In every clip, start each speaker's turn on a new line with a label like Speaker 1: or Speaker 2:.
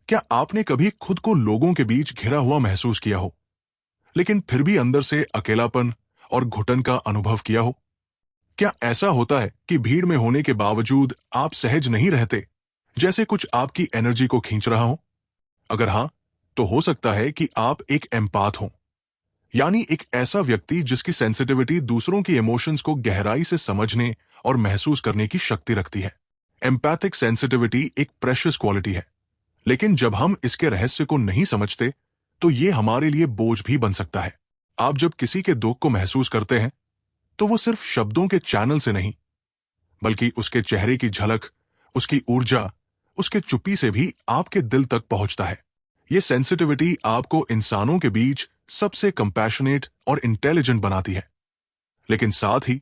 Speaker 1: क्या आपने कभी खुद को लोगों के बीच घिरा हुआ महसूस किया हो, लेकिन फिर भी अंदर से अकेलापन और घुटन का अनुभव किया हो? क्या ऐसा होता है कि भीड़ में होने के बावजूद आप सहज नहीं रहते, जैसे कुछ आपकी एनर्जी को खींच रहा हो? अगर हां, तो हो सकता है कि आप एक एम्पाथ हो, यानी एक ऐसा व्यक्ति जिसकी सेंसिटिविटी दूसरों की इमोशंस को गहराई से समझने और महसूस करने की शक्ति रखती है। एम्पैथिक सेंसिटिविटी एक प्रेशियस क्वालिटी है, लेकिन जब हम इसके रहस्य को नहीं समझते, तो ये हमारे लिए बोझ भी बन सकता है। आप जब किसी के दुख को महसूस करते हैं, तो वो सिर्फ शब्दों के चैनल से नहीं, बल्कि उसके चेहरे की झलक, उसकी ऊर्जा, उसके चुप्पी से भी आपके दिल तक पहुंचता है। ये सेंसिटिविटी आपको इंसानों के बीच सबसे कंपैशनेट और इंटेलिजेंट बनाती है, लेकिन साथ ही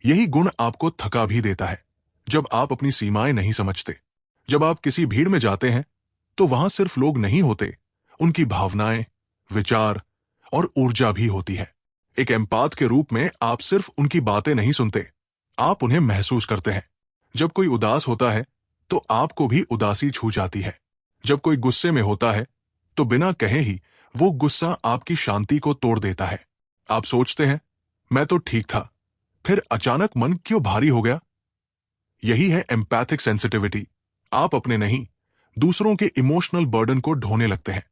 Speaker 1: यही गुण आपको थका भी देता है जब आप अपनी सीमाएं नहीं समझते। जब आप किसी भीड़ में जाते हैं, तो वहां सिर्फ लोग नहीं होते, उनकी भावनाएं, विचार और ऊर्जा भी होती है। एक एम्पाथ के रूप में आप सिर्फ उनकी बातें नहीं सुनते, आप उन्हें महसूस करते हैं। जब कोई उदास होता है, तो आपको भी उदासी छू जाती है। जब कोई गुस्से में होता है, तो बिना कहे ही वो गुस्सा आपकी शांति को तोड़ देता है। आप सोचते हैं, मैं तो ठीक था, फिर अचानक मन क्यों भारी हो गया? यही है एम्पैथिक सेंसिटिविटी। आप अपने नहीं, दूसरों के इमोशनल बर्डन को ढोने लगते हैं।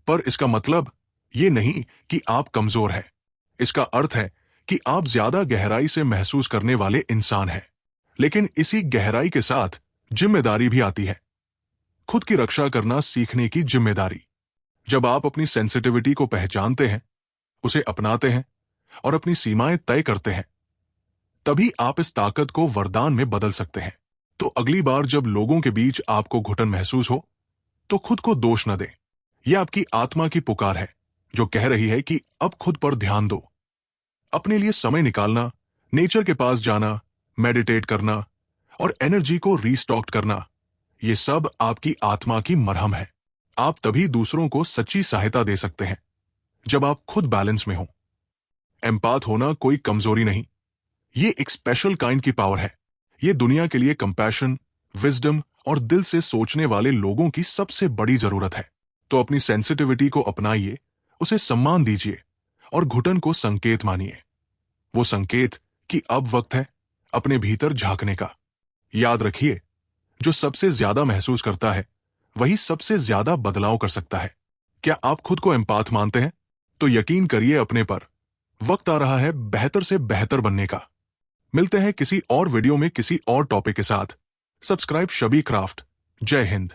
Speaker 1: पर इसका मतलब ये नहीं कि आप कमजोर हैं। इसका अर्थ है कि आप ज्यादा गहराई से महसूस करने वाले इंसान हैं। लेकिन इसी गहराई के साथ जिम्मेदारी भी आती है, खुद की रक्षा करना सीखने की जिम्मेदारी। जब आप अपनी सेंसिटिविटी को पहचानते हैं, उसे अपनाते हैं और अपनी सीमाएं तय करते हैं, तभी आप इस ताकत को वरदान में बदल सकते हैं। तो अगली बार जब लोगों के बीच आपको घुटन महसूस हो, तो खुद को दोष न दें। यह आपकी आत्मा की पुकार है, जो कह रही है कि अब खुद पर ध्यान दो। अपने लिए समय निकालना, नेचर के पास जाना, मेडिटेट करना और एनर्जी को रीस्टॉक करना, ये सब आपकी आत्मा की मरहम है। आप तभी दूसरों को सच्ची सहायता दे सकते हैं, जब आप खुद बैलेंस में हो। एम्पाथ होना कोई कमजोरी नहीं, ये एक स्पेशल काइंड की पावर है। ये दुनिया के लिए कंपैशन, विजडम और दिल से सोचने वाले लोगों की सबसे बड़ी जरूरत है। तो अपनी सेंसिटिविटी को अपनाइए, उसे सम्मान दीजिए और घुटन को संकेत मानिए। वो संकेत कि अब वक्त है अपने भीतर झांकने का। याद रखिए, जो सबसे ज्यादा महसूस करता है, वही सबसे ज्यादा बदलाव कर सकता है। क्या आप खुद को एम्पाथ मानते हैं? तो यकीन करिए अपने पर। वक्त आ रहा है बेहतर से बेहतर बनने का। मिलते हैं किसी और वीडियो में किसी और टॉपिक के साथ। Subscribe शबी craft. जय हिंद।